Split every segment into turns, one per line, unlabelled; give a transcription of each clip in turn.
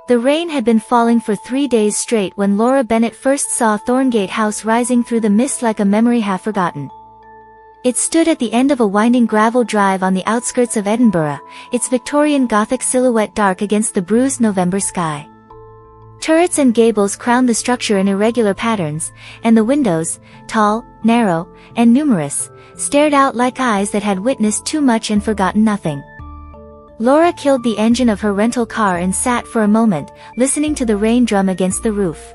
The rain had been falling for 3 days straight when Laura Bennett first saw Thorngate House rising through the mist like a memory half forgotten. It stood at the end of a winding gravel drive on the outskirts of Edinburgh, its Victorian Gothic silhouette dark against the bruised November sky. Turrets and gables crowned the structure in irregular patterns, and the windows, tall, narrow, and numerous, stared out like eyes that had witnessed too much and forgotten nothing. Laura killed the engine of her rental car and sat for a moment, listening to the rain drum against the roof.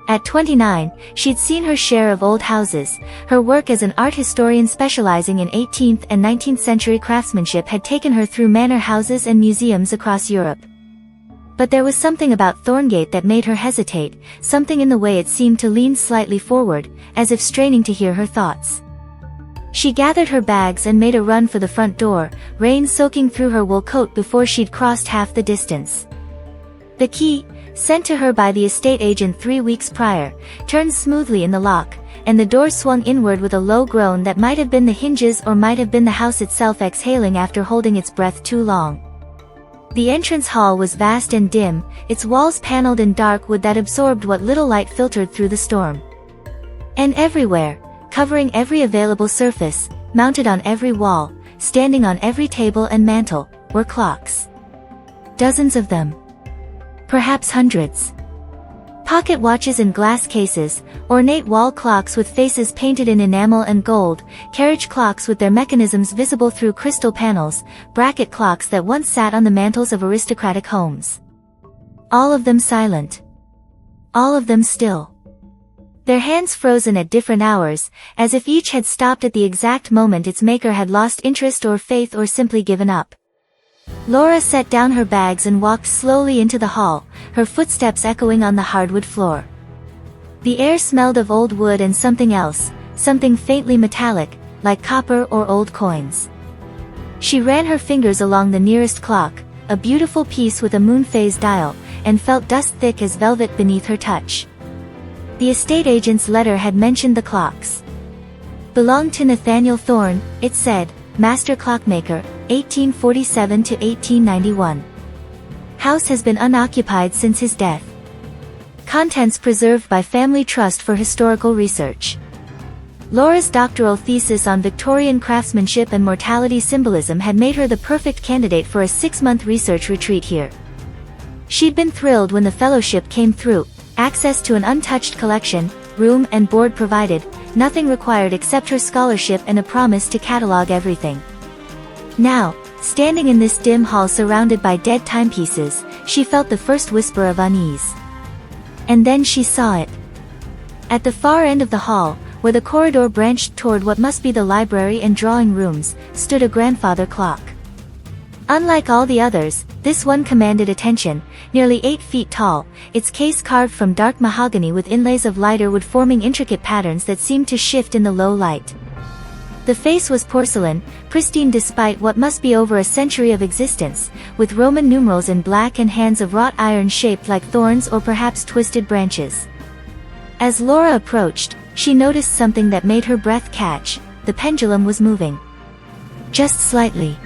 At 29, she'd seen her share of old houses. Her work as an art historian specializing in 18th and 19th century craftsmanship had taken her through manor houses and museums across Europe. But there was something about Thorngate that made her hesitate, something in the way it seemed to lean slightly forward, as if straining to hear her thoughts. She gathered her bags and made a run for the front door, rain soaking through her wool coat before she'd crossed half the distance. The key, sent to her by the estate agent 3 weeks prior, turned smoothly in the lock, and the door swung inward with a low groan that might have been the hinges or might have been the house itself exhaling after holding its breath too long. The entrance hall was vast and dim, its walls paneled in dark wood that absorbed what little light filtered through the storm. And everywhere, covering every available surface, mounted on every wall, standing on every table and mantel, were clocks. Dozens of them. Perhaps hundreds. Pocket watches in glass cases, ornate wall clocks with faces painted in enamel and gold, carriage clocks with their mechanisms visible through crystal panels, bracket clocks that once sat on the mantels of aristocratic homes. All of them silent. All of them still. Their hands frozen at different hours, as if each had stopped at the exact moment its maker had lost interest or faith or simply given up. Laura set down her bags and walked slowly into the hall, her footsteps echoing on the hardwood floor. The air smelled of old wood and something else, something faintly metallic, like copper or old coins. She ran her fingers along the nearest clock, a beautiful piece with a moon-phase dial, and felt dust thick as velvet beneath her touch. The estate agent's letter had mentioned the clocks. Belonged to Nathaniel Thorne, it said, Master Clockmaker, 1847 to 1891. House has been unoccupied since his death. Contents preserved by Family Trust for historical research. Laura's doctoral thesis on Victorian craftsmanship and mortality symbolism had made her the perfect candidate for a 6-month research retreat here. She'd been thrilled when the fellowship came through, access to an untouched collection, room and board provided, nothing required except her scholarship and a promise to catalog everything. Now, standing in this dim hall surrounded by dead timepieces, she felt the first whisper of unease. And then she saw it. At the far end of the hall, where the corridor branched toward what must be the library and drawing rooms, stood a grandfather clock. Unlike all the others, this one commanded attention, nearly 8 feet tall, its case carved from dark mahogany with inlays of lighter wood forming intricate patterns that seemed to shift in the low light. The face was porcelain, pristine despite what must be over a century of existence, with Roman numerals in black and hands of wrought iron shaped like thorns or perhaps twisted branches. As Laura approached, she noticed something that made her breath catch. The pendulum was moving. Just slightly.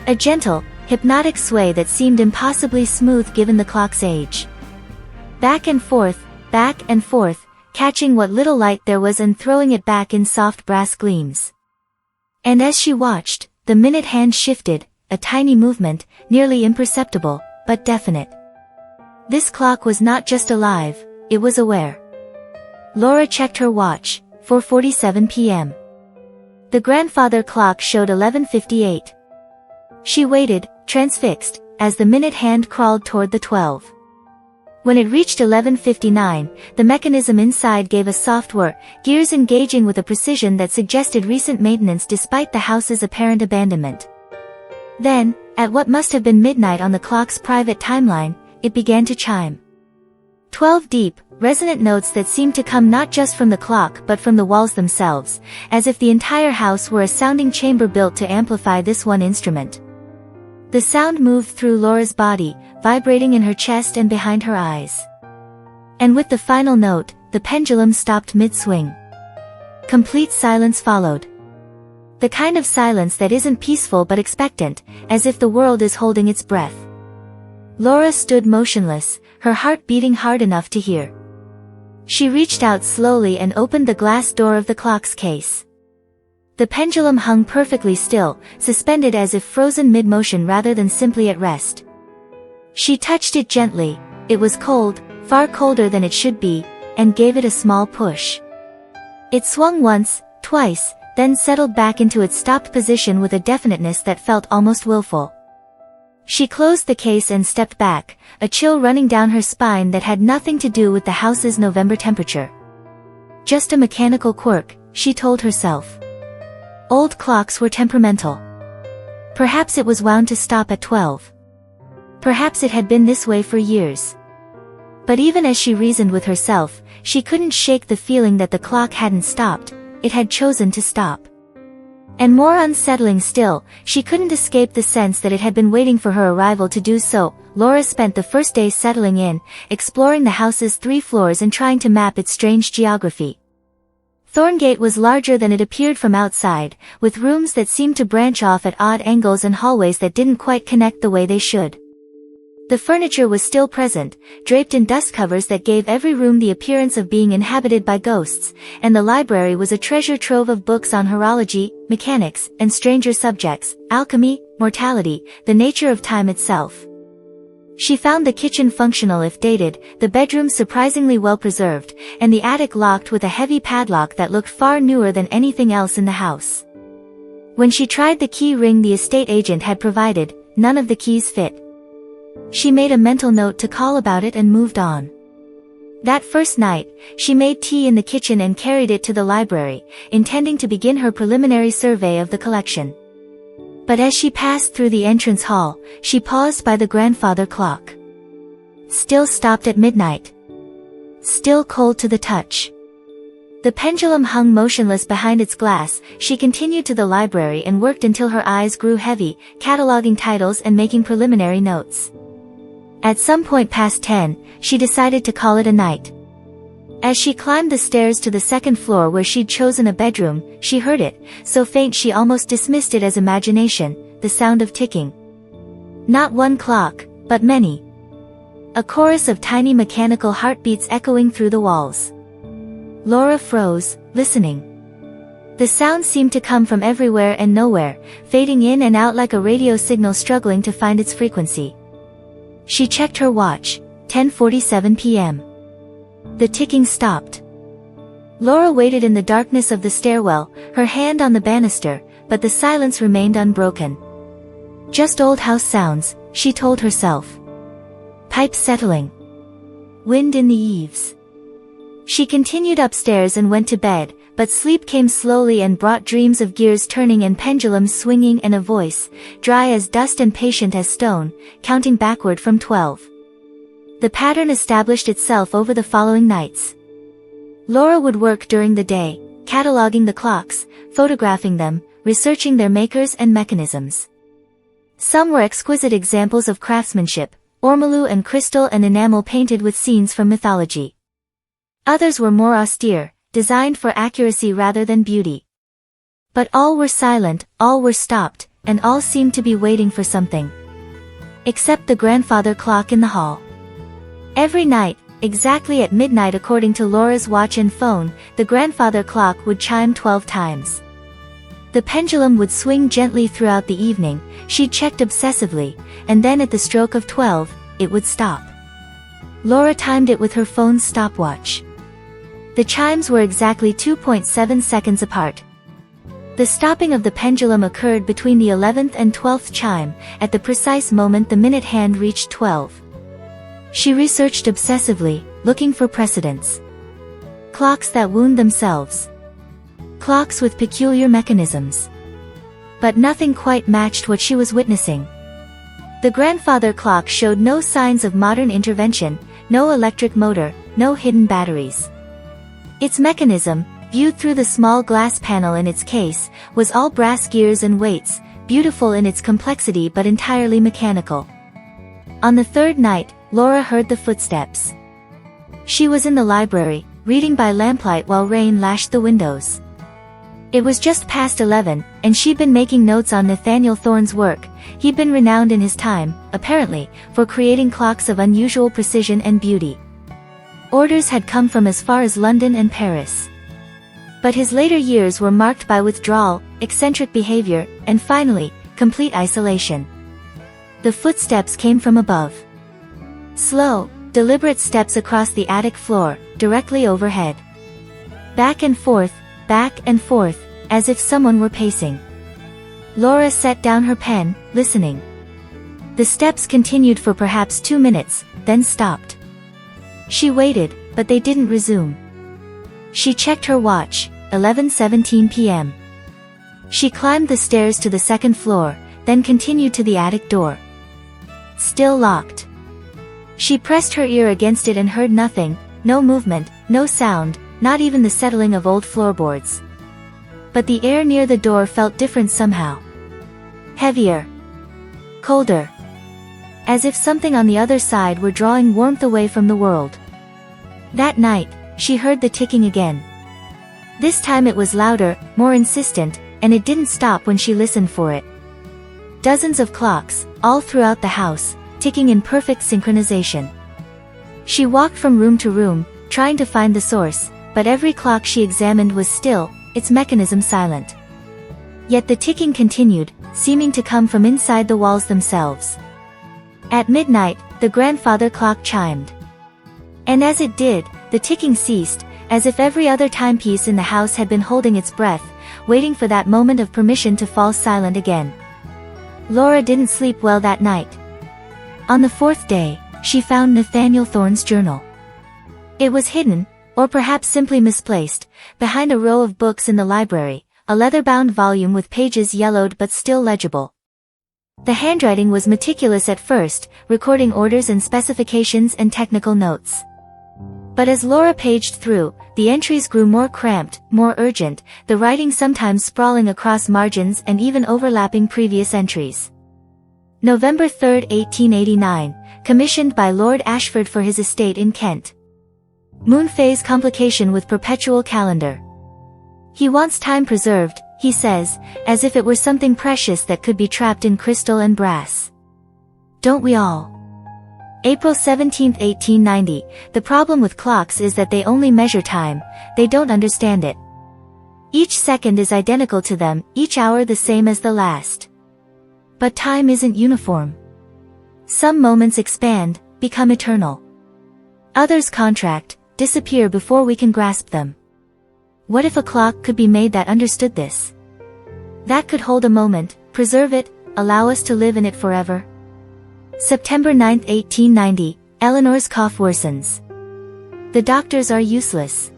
A gentle, hypnotic sway that seemed impossibly smooth given the clock's age. Back and forth, catching what little light there was and throwing it back in soft brass gleams. And as she watched, the minute hand shifted, a tiny movement, nearly imperceptible, but definite. This clock was not just alive, it was aware. Laura checked her watch, 4:47 p.m. The grandfather clock showed 11:58. She waited, transfixed, as the minute hand crawled toward the 12. When it reached 11:59, the mechanism inside gave a soft whir, gears engaging with a precision that suggested recent maintenance despite the house's apparent abandonment. Then, at what must have been midnight on the clock's private timeline, it began to chime. 12 deep, resonant notes that seemed to come not just from the clock but from the walls themselves, as if the entire house were a sounding chamber built to amplify this one instrument. The sound moved through Laura's body, vibrating in her chest and behind her eyes. And with the final note, the pendulum stopped mid-swing. Complete silence followed. The kind of silence that isn't peaceful but expectant, as if the world is holding its breath. Laura stood motionless, her heart beating hard enough to hear. She reached out slowly and opened the glass door of the clock's case. The pendulum hung perfectly still, suspended as if frozen mid-motion rather than simply at rest. She touched it gently. It was cold, far colder than it should be, and gave it a small push. It swung once, twice, then settled back into its stopped position with a definiteness that felt almost willful. She closed the case and stepped back, a chill running down her spine that had nothing to do with the house's November temperature. Just a mechanical quirk, she told herself. Old clocks were temperamental. Perhaps it was wound to stop at 12. Perhaps it had been this way for years. But even as she reasoned with herself, she couldn't shake the feeling that the clock hadn't stopped, it had chosen to stop. And more unsettling still, she couldn't escape the sense that it had been waiting for her arrival to do so. Laura spent the first day settling in, exploring the house's 3 floors and trying to map its strange geography. Thorngate was larger than it appeared from outside, with rooms that seemed to branch off at odd angles and hallways that didn't quite connect the way they should. The furniture was still present, draped in dust covers that gave every room the appearance of being inhabited by ghosts, and the library was a treasure trove of books on horology, mechanics, and stranger subjects, alchemy, mortality, the nature of time itself. She found the kitchen functional if dated, the bedroom surprisingly well preserved, and the attic locked with a heavy padlock that looked far newer than anything else in the house. When she tried the key ring the estate agent had provided, none of the keys fit. She made a mental note to call about it and moved on. That first night, she made tea in the kitchen and carried it to the library, intending to begin her preliminary survey of the collection. But as she passed through the entrance hall, she paused by the grandfather clock. Still stopped at midnight. Still cold to the touch. The pendulum hung motionless behind its glass. She continued to the library and worked until her eyes grew heavy, cataloging titles and making preliminary notes. At some point past 10, she decided to call it a night. As she climbed the stairs to the second floor where she'd chosen a bedroom, she heard it, so faint she almost dismissed it as imagination, the sound of ticking. Not one clock, but many. A chorus of tiny mechanical heartbeats echoing through the walls. Laura froze, listening. The sound seemed to come from everywhere and nowhere, fading in and out like a radio signal struggling to find its frequency. She checked her watch, 10:47 p.m. The ticking stopped. Laura waited in the darkness of the stairwell, her hand on the banister, but the silence remained unbroken. Just old house sounds, she told herself. Pipes settling. Wind in the eaves. She continued upstairs and went to bed, but sleep came slowly and brought dreams of gears turning and pendulums swinging and a voice, dry as dust and patient as stone, counting backward from 12. The pattern established itself over the following nights. Laura would work during the day, cataloging the clocks, photographing them, researching their makers and mechanisms. Some were exquisite examples of craftsmanship, ormolu and crystal and enamel painted with scenes from mythology. Others were more austere, designed for accuracy rather than beauty. But all were silent, all were stopped, and all seemed to be waiting for something. Except the grandfather clock in the hall. Every night, exactly at midnight according to Laura's watch and phone, the grandfather clock would chime 12 times. The pendulum would swing gently throughout the evening, she checked obsessively, and then at the stroke of 12, it would stop. Laura timed it with her phone's stopwatch. The chimes were exactly 2.7 seconds apart. The stopping of the pendulum occurred between the 11th and 12th chime, at the precise moment the minute hand reached 12. She researched obsessively, looking for precedents. Clocks that wound themselves. Clocks with peculiar mechanisms. But nothing quite matched what she was witnessing. The grandfather clock showed no signs of modern intervention, no electric motor, no hidden batteries. Its mechanism, viewed through the small glass panel in its case, was all brass gears and weights, beautiful in its complexity but entirely mechanical. On the third night, Laura heard the footsteps. She was in the library, reading by lamplight while rain lashed the windows. It was just past 11, and she'd been making notes on Nathaniel Thorne's work. He'd been renowned in his time, apparently, for creating clocks of unusual precision and beauty. Orders had come from as far as London and Paris. But his later years were marked by withdrawal, eccentric behavior, and finally, complete isolation. The footsteps came from above. Slow, deliberate steps across the attic floor, directly overhead. Back and forth, as if someone were pacing. Laura set down her pen, listening. The steps continued for perhaps 2 minutes, then stopped. She waited, but they didn't resume. She checked her watch, 11:17 p.m. She climbed the stairs to the second floor, then continued to the attic door. Still locked. She pressed her ear against it and heard nothing, no movement, no sound, not even the settling of old floorboards. But the air near the door felt different somehow. Heavier. Colder. As if something on the other side were drawing warmth away from the world. That night, she heard the ticking again. This time it was louder, more insistent, and it didn't stop when she listened for it. Dozens of clocks, all throughout the house, ticking in perfect synchronization. She walked from room to room, trying to find the source, but every clock she examined was still, its mechanism silent. Yet the ticking continued, seeming to come from inside the walls themselves. At midnight, the grandfather clock chimed. And as it did, the ticking ceased, as if every other timepiece in the house had been holding its breath, waiting for that moment of permission to fall silent again. Laura didn't sleep well that night. On the fourth day, she found Nathaniel Thorne's journal. It was hidden, or perhaps simply misplaced, behind a row of books in the library, a leather-bound volume with pages yellowed but still legible. The handwriting was meticulous at first, recording orders and specifications and technical notes. But as Laura paged through, the entries grew more cramped, more urgent, the writing sometimes sprawling across margins and even overlapping previous entries. November 3, 1889, commissioned by Lord Ashford for his estate in Kent. Moon phase complication with perpetual calendar. He wants time preserved, he says, as if it were something precious that could be trapped in crystal and brass. Don't we all? April 17, 1890, the problem with clocks is that they only measure time, they don't understand it. Each second is identical to them, each hour the same as the last. But time isn't uniform. Some moments expand, become eternal. Others contract, disappear before we can grasp them. What if a clock could be made that understood this? That could hold a moment, preserve it, allow us to live in it forever? September 9, 1890, Eleanor's cough worsens. The doctors are useless.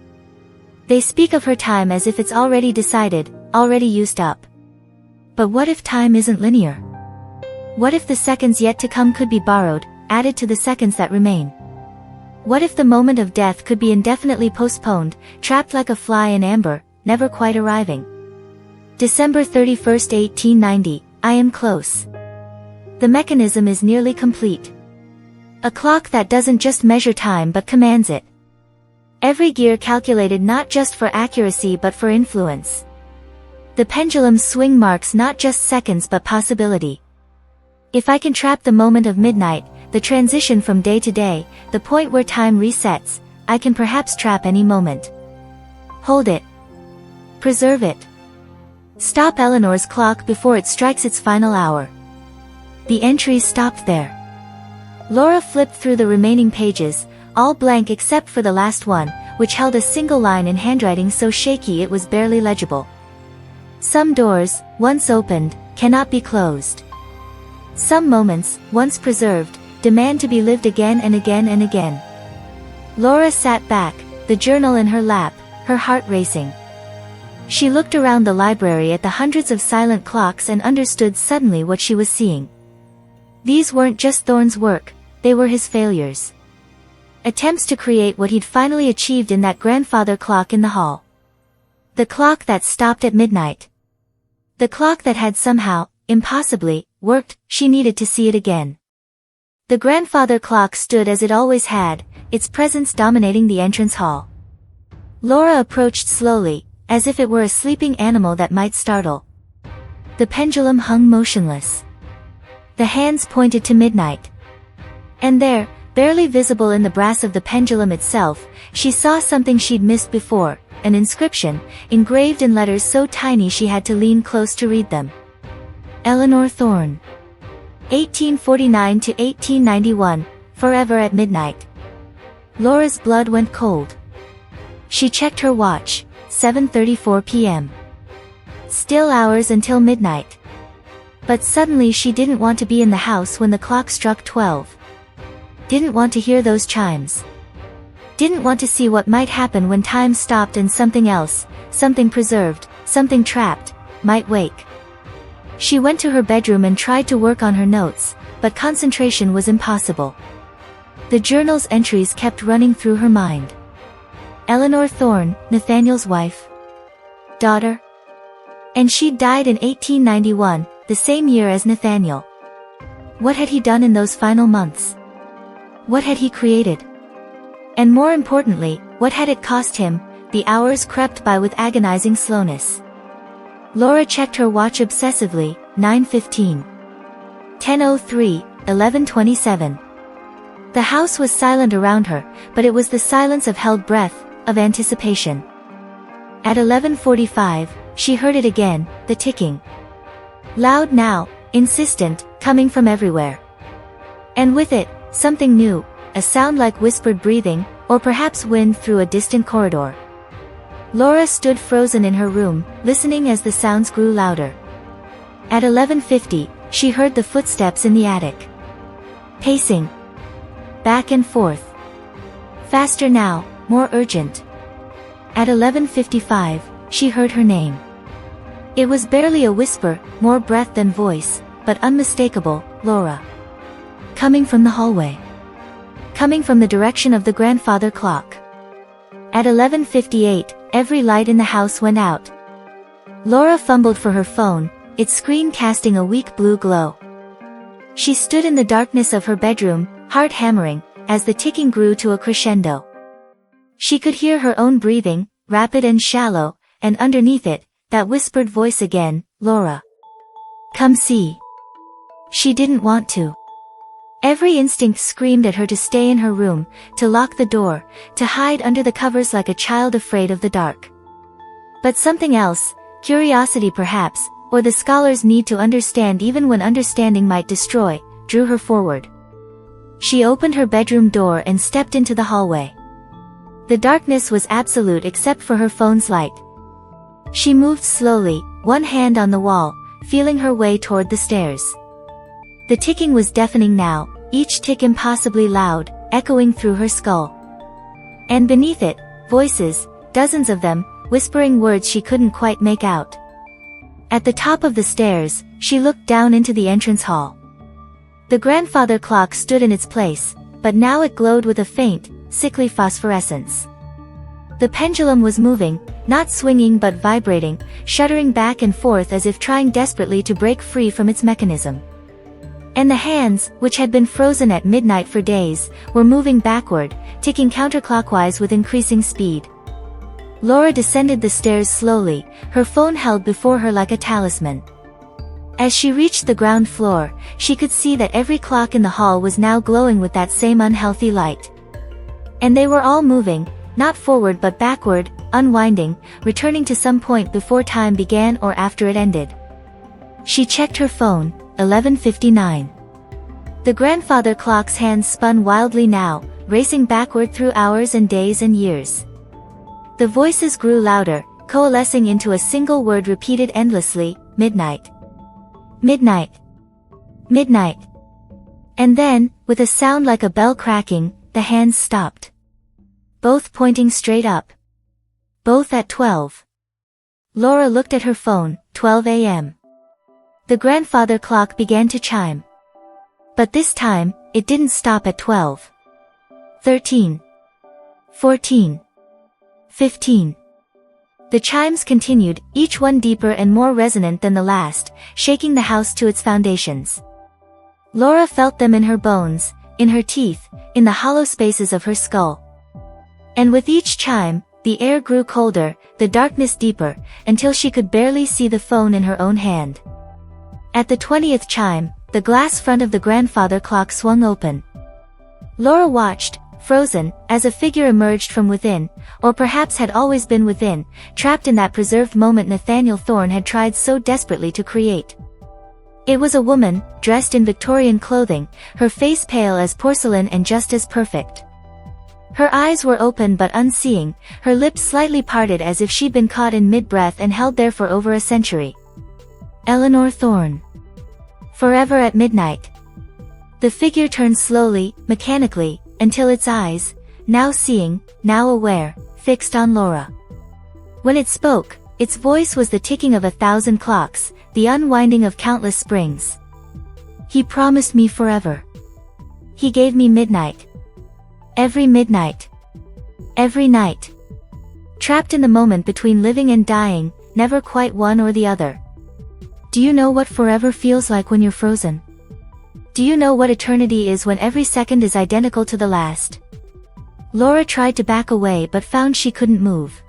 They speak of her time as if it's already decided, already used up. But what if time isn't linear? What if the seconds yet to come could be borrowed, added to the seconds that remain? What if the moment of death could be indefinitely postponed, trapped like a fly in amber, never quite arriving? December 31, 1890, I am close. The mechanism is nearly complete. A clock that doesn't just measure time but commands it. Every gear calculated not just for accuracy but for influence. The pendulum's swing marks not just seconds but possibility. If I can trap the moment of midnight, the transition from day to day, the point where time resets, I can perhaps trap any moment. Hold it. Preserve it. Stop Eleanor's clock before it strikes its final hour. The entries stopped there. Laura flipped through the remaining pages, all blank except for the last one, which held a single line in handwriting so shaky it was barely legible. Some doors, once opened, cannot be closed. Some moments, once preserved, demand to be lived again and again and again. Laura sat back, the journal in her lap, her heart racing. She looked around the library at the hundreds of silent clocks and understood suddenly what she was seeing. These weren't just Thorne's work, they were his failures. Attempts to create what he'd finally achieved in that grandfather clock in the hall. The clock that stopped at midnight. The clock that had somehow, impossibly, worked, she needed to see it again. The grandfather clock stood as it always had, its presence dominating the entrance hall. Laura approached slowly, as if it were a sleeping animal that might startle. The pendulum hung motionless. The hands pointed to midnight. And there, barely visible in the brass of the pendulum itself, she saw something she'd missed before, an inscription, engraved in letters so tiny she had to lean close to read them. Eleanor Thorne. 1849 to 1891, forever at midnight. Laura's blood went cold. She checked her watch, 7:34 p.m. Still hours until midnight. But suddenly she didn't want to be in the house when the clock struck 12. Didn't want to hear those chimes. Didn't want to see what might happen when time stopped and something else, something preserved, something trapped, might wake. She went to her bedroom and tried to work on her notes, but concentration was impossible. The journal's entries kept running through her mind. Eleanor Thorne, Nathaniel's wife. Daughter. And she'd died in 1891, the same year as Nathaniel. What had he done in those final months? What had he created? And more importantly, what had it cost him? The hours crept by with agonizing slowness. Laura checked her watch obsessively, 9:15. 10:03, 11:27. The house was silent around her, but it was the silence of held breath, of anticipation. At 11:45, she heard it again, the ticking. Loud now, insistent, coming from everywhere. And with it, something new, a sound like whispered breathing, or perhaps wind through a distant corridor. Laura stood frozen in her room, listening as the sounds grew louder. At 11:50, she heard the footsteps in the attic. Pacing. Back and forth. Faster now, more urgent. At 11:55, she heard her name. It was barely a whisper, more breath than voice, but unmistakable, Laura. Coming from the hallway. Coming from the direction of the grandfather clock. At 11:58, every light in the house went out. Laura fumbled for her phone, its screen casting a weak blue glow. She stood in the darkness of her bedroom, heart hammering, as the ticking grew to a crescendo. She could hear her own breathing, rapid and shallow, and underneath it, that whispered voice again, Laura. Come see. She didn't want to. Every instinct screamed at her to stay in her room, to lock the door, to hide under the covers like a child afraid of the dark. But something else, curiosity perhaps, or the scholar's need to understand even when understanding might destroy, drew her forward. She opened her bedroom door and stepped into the hallway. The darkness was absolute except for her phone's light. She moved slowly, one hand on the wall, feeling her way toward the stairs. The ticking was deafening now, each tick impossibly loud, echoing through her skull. And beneath it, voices, dozens of them, whispering words she couldn't quite make out. At the top of the stairs, she looked down into the entrance hall. The grandfather clock stood in its place, but now it glowed with a faint, sickly phosphorescence. The pendulum was moving, not swinging but vibrating, shuddering back and forth as if trying desperately to break free from its mechanism. And the hands, which had been frozen at midnight for days, were moving backward, ticking counterclockwise with increasing speed. Laura descended the stairs slowly, her phone held before her like a talisman. As she reached the ground floor, she could see that every clock in the hall was now glowing with that same unhealthy light. And they were all moving, not forward but backward, unwinding, returning to some point before time began or after it ended. She checked her phone, 11:59. The grandfather clock's hands spun wildly now, racing backward through hours and days and years. The voices grew louder, coalescing into a single word repeated endlessly, midnight. Midnight. Midnight. And then, with a sound like a bell cracking, the hands stopped. Both pointing straight up. Both at 12. Laura looked at her phone, 12 a.m. The grandfather clock began to chime. But this time, it didn't stop at 12. 13. 14. 15. The chimes continued, each one deeper and more resonant than the last, shaking the house to its foundations. Laura felt them in her bones, in her teeth, in the hollow spaces of her skull. And with each chime, the air grew colder, the darkness deeper, until she could barely see the phone in her own hand. At the 20th chime, the glass front of the grandfather clock swung open. Laura watched, frozen, as a figure emerged from within, or perhaps had always been within, trapped in that preserved moment Nathaniel Thorne had tried so desperately to create. It was a woman, dressed in Victorian clothing, her face pale as porcelain and just as perfect. Her eyes were open but unseeing, her lips slightly parted as if she'd been caught in mid-breath and held there for over a century. Eleanor Thorne. Forever at midnight. The figure turned slowly, mechanically, until its eyes, now seeing, now aware, fixed on Laura. When it spoke, its voice was the ticking of 1,000 clocks, the unwinding of countless springs. He promised me forever. He gave me midnight. Every midnight. Every night. Trapped in the moment between living and dying, never quite one or the other. Do you know what forever feels like when you're frozen? Do you know what eternity is when every second is identical to the last? Laura tried to back away but found she couldn't move.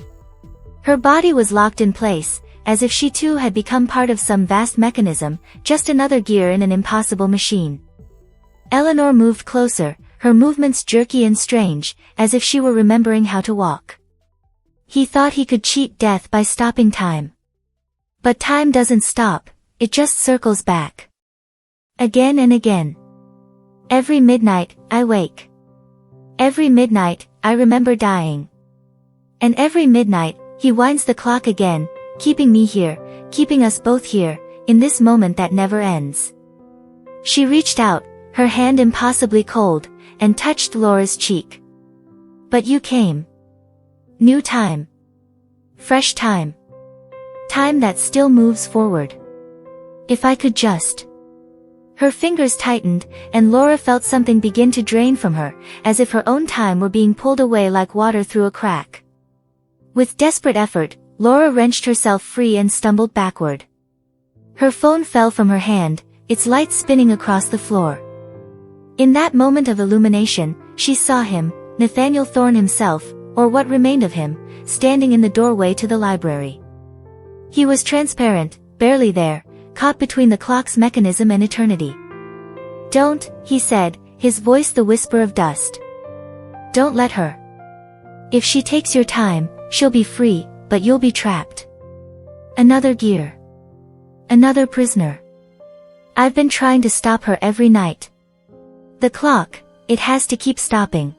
Her body was locked in place, as if she too had become part of some vast mechanism, just another gear in an impossible machine. Eleanor moved closer, her movements jerky and strange, as if she were remembering how to walk. He thought he could cheat death by stopping time. But time doesn't stop, it just circles back. Again and again. Every midnight, I wake. Every midnight, I remember dying. And every midnight, he winds the clock again, keeping me here, keeping us both here, in this moment that never ends. She reached out, her hand impossibly cold, and touched Laura's cheek. But you came. New time. Fresh time. Time that still moves forward. If I could just... Her fingers tightened, and Laura felt something begin to drain from her, as if her own time were being pulled away like water through a crack. With desperate effort, Laura wrenched herself free and stumbled backward. Her phone fell from her hand, its light spinning across the floor. In that moment of illumination, she saw him, Nathaniel Thorne himself, or what remained of him, standing in the doorway to the library. He was transparent, barely there, caught between the clock's mechanism and eternity. Don't, he said, his voice the whisper of dust. Don't let her. If she takes your time, she'll be free, but you'll be trapped. Another gear. Another prisoner. I've been trying to stop her every night. The clock, it has to keep stopping.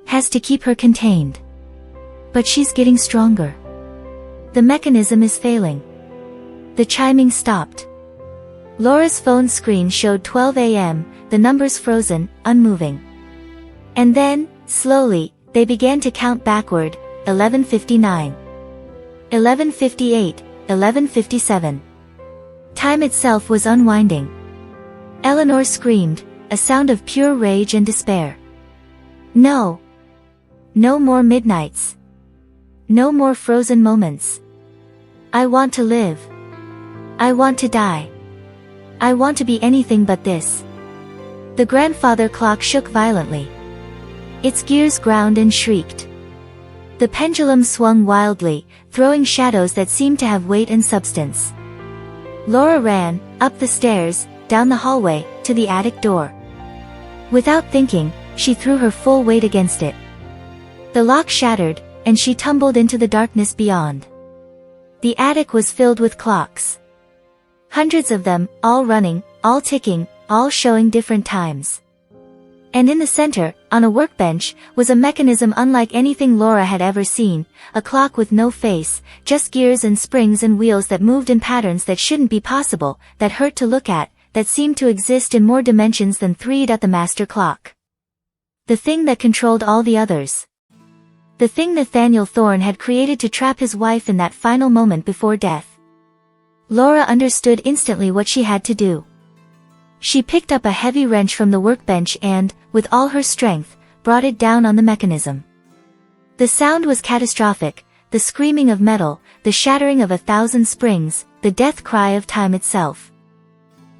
Has to keep her contained. But she's getting stronger. The mechanism is failing. The chiming stopped. Laura's phone screen showed 12 a.m., the numbers frozen, unmoving. And then, slowly, they began to count backward, 11:59. 11:58, 11:57. Time itself was unwinding. Eleanor screamed, a sound of pure rage and despair. No. No more midnights. No more frozen moments. I want to live. I want to die. I want to be anything but this. The grandfather clock shook violently. Its gears ground and shrieked. The pendulum swung wildly, throwing shadows that seemed to have weight and substance. Laura ran, up the stairs, down the hallway, to the attic door. Without thinking, she threw her full weight against it. The lock shattered, and she tumbled into the darkness beyond. The attic was filled with clocks. Hundreds of them, all running, all ticking, all showing different times. And in the center, on a workbench, was a mechanism unlike anything Laura had ever seen, a clock with no face, just gears and springs and wheels that moved in patterns that shouldn't be possible, that hurt to look at, that seemed to exist in more dimensions than three at the master clock. The thing that controlled all the others. The thing Nathaniel Thorne had created to trap his wife in that final moment before death. Laura understood instantly what she had to do. She picked up a heavy wrench from the workbench and, with all her strength, brought it down on the mechanism. The sound was catastrophic, the screaming of metal, the shattering of 1,000 springs, the death cry of time itself.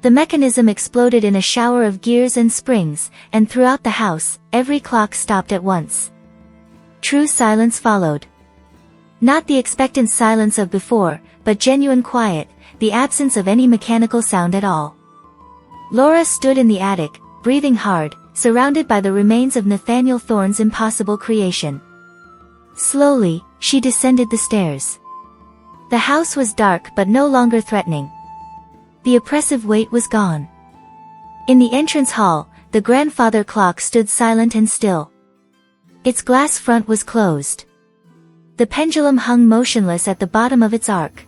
The mechanism exploded in a shower of gears and springs, and throughout the house, every clock stopped at once. True silence followed. Not the expectant silence of before, but genuine quiet, the absence of any mechanical sound at all. Laura stood in the attic, breathing hard, surrounded by the remains of Nathaniel Thorne's impossible creation. Slowly, she descended the stairs. The house was dark but no longer threatening. The oppressive weight was gone. In the entrance hall, the grandfather clock stood silent and still. Its glass front was closed. The pendulum hung motionless at the bottom of its arc.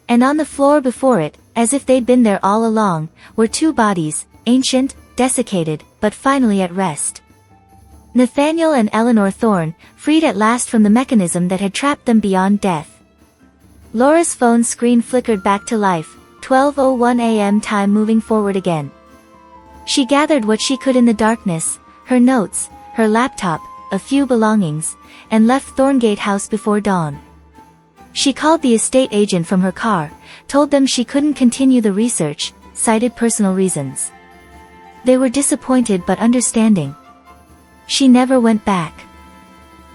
And on the floor before it, as if they'd been there all along, were two bodies, ancient, desiccated, but finally at rest. Nathaniel and Eleanor Thorne, freed at last from the mechanism that had trapped them beyond death. Laura's phone screen flickered back to life, 12:01 a.m. time moving forward again. She gathered what she could in the darkness, her notes, her laptop, a few belongings, and left Thorngate House before dawn. She called the estate agent from her car, told them she couldn't continue the research, cited personal reasons. They were disappointed but understanding. She never went back.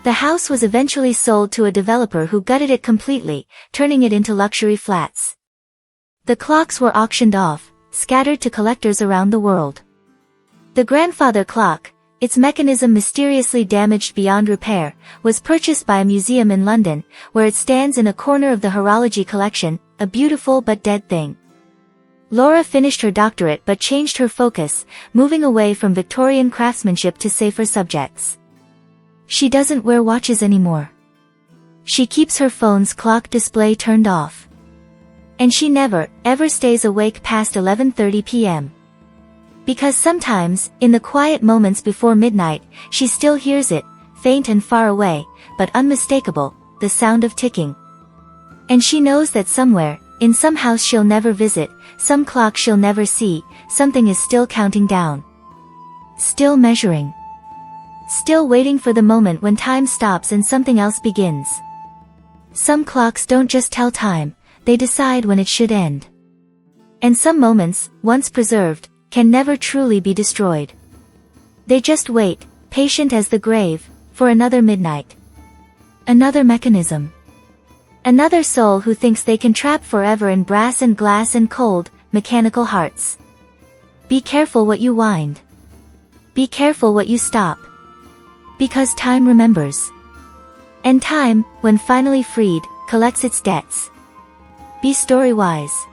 The house was eventually sold to a developer who gutted it completely, turning it into luxury flats. The clocks were auctioned off, scattered to collectors around the world. The grandfather clock, its mechanism mysteriously damaged beyond repair, was purchased by a museum in London, where it stands in a corner of the horology collection, a beautiful but dead thing. Laura finished her doctorate but changed her focus, moving away from Victorian craftsmanship to safer subjects. She doesn't wear watches anymore. She keeps her phone's clock display turned off. And she never, ever stays awake past 11:30 p.m. Because sometimes, in the quiet moments before midnight, she still hears it, faint and far away, but unmistakable, the sound of ticking. And she knows that somewhere, in some house she'll never visit, some clock she'll never see, something is still counting down. Still measuring. Still waiting for the moment when time stops and something else begins. Some clocks don't just tell time, they decide when it should end. And some moments, once preserved, can never truly be destroyed. They just wait, patient as the grave, for another midnight. Another mechanism. Another soul who thinks they can trap forever in brass and glass and cold, mechanical hearts. Be careful what you wind. Be careful what you stop. Because time remembers. And time, when finally freed, collects its debts. Be StoryWise.